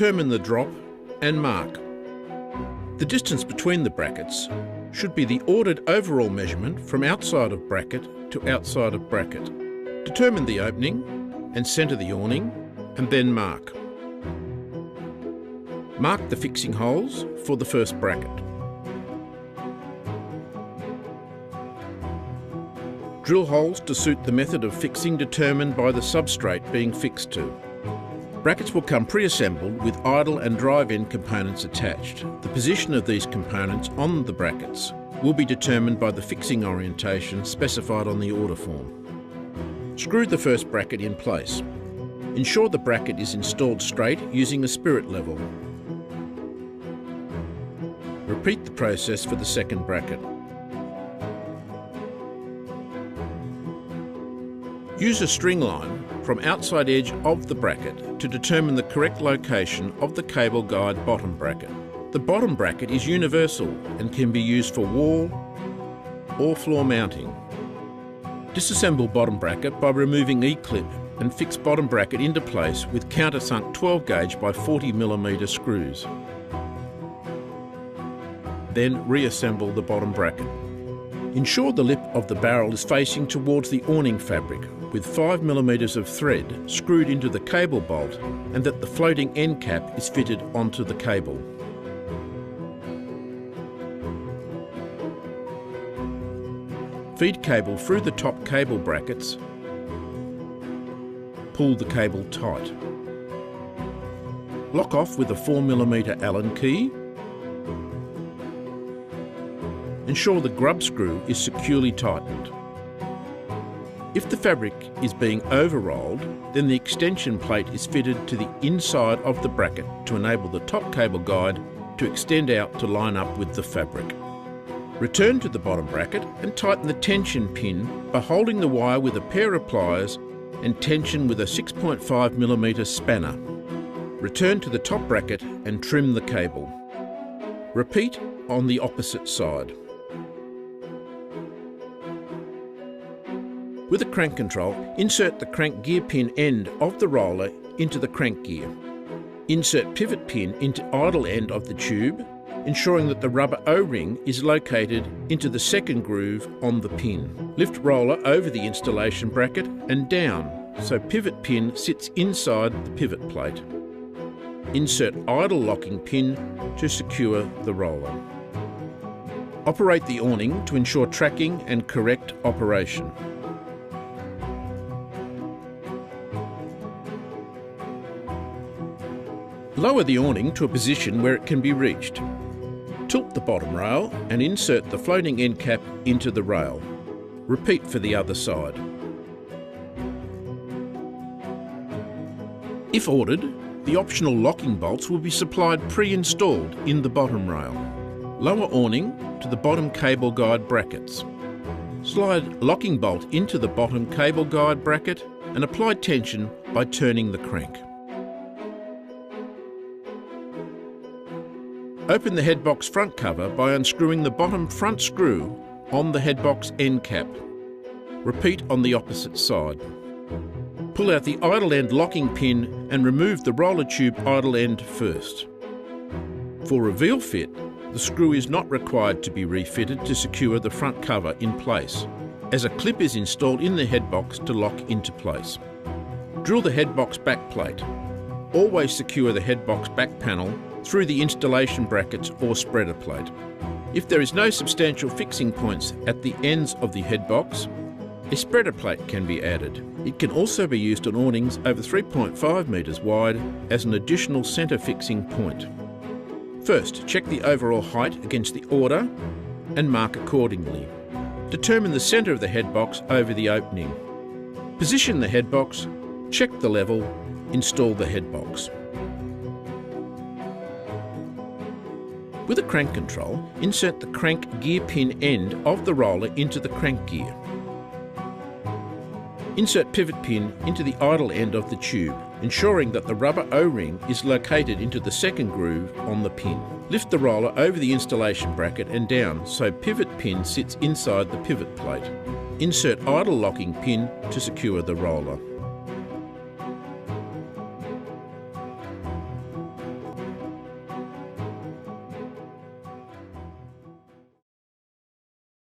Determine the drop and mark. The distance between the brackets should be the ordered overall measurement from outside of bracket to outside of bracket. Determine the opening and centre the awning and then mark. Mark the fixing holes for the first bracket. Drill holes to suit the method of fixing determined by the substrate being fixed to. Brackets will come pre-assembled with idle and drive end components attached. The position of these components on the brackets will be determined by the fixing orientation specified on the order form. Screw the first bracket in place. Ensure the bracket is installed straight using a spirit level. Repeat the process for the second bracket. Use a string line from outside edge of the bracket to determine the correct location of the cable guide bottom bracket. The bottom bracket is universal and can be used for wall or floor mounting. Disassemble bottom bracket by removing E-clip and fix bottom bracket into place with countersunk 12 gauge by 40mm screws. Then reassemble the bottom bracket. Ensure the lip of the barrel is facing towards the awning fabric with 5mm of thread screwed into the cable bolt and that the floating end cap is fitted onto the cable. Feed cable through the top cable brackets. Pull the cable tight. Lock off with a 4mm Allen key. Ensure the grub screw is securely tightened. If the fabric is being overrolled, then the extension plate is fitted to the inside of the bracket to enable the top cable guide to extend out to line up with the fabric. Return to the bottom bracket and tighten the tension pin by holding the wire with a pair of pliers and tension with a 6.5mm spanner. Return to the top bracket and trim the cable. Repeat on the opposite side. With a crank control, insert the crank gear pin end of the roller into the crank gear. Insert pivot pin into idle end of the tube, ensuring that the rubber O-ring is located into the second groove on the pin. Lift roller over the installation bracket and down, so pivot pin sits inside the pivot plate. Insert idle locking pin to secure the roller. Operate the awning to ensure tracking and correct operation. Lower the awning to a position where it can be reached. Tilt the bottom rail and insert the floating end cap into the rail. Repeat for the other side. If ordered, the optional locking bolts will be supplied pre-installed in the bottom rail. Lower awning to the bottom cable guide brackets. Slide locking bolt into the bottom cable guide bracket and apply tension by turning the crank. Open the headbox front cover by unscrewing the bottom front screw on the headbox end cap. Repeat on the opposite side. Pull out the idle end locking pin and remove the roller tube idle end first. For reveal fit, the screw is not required to be refitted to secure the front cover in place, as a clip is installed in the headbox to lock into place. Drill the headbox back plate. Always secure the headbox back panel through the installation brackets or spreader plate. If there is no substantial fixing points at the ends of the headbox, a spreader plate can be added. It can also be used on awnings over 3.5 metres wide as an additional centre fixing point. First, check the overall height against the order and mark accordingly. Determine the centre of the headbox over the opening. Position the headbox, check the level, install the headbox. With a crank control, insert the crank gear pin end of the roller into the crank gear. Insert pivot pin into the idle end of the tube, ensuring that the rubber O-ring is located into the second groove on the pin. Lift the roller over the installation bracket and down so pivot pin sits inside the pivot plate. Insert idle locking pin to secure the roller.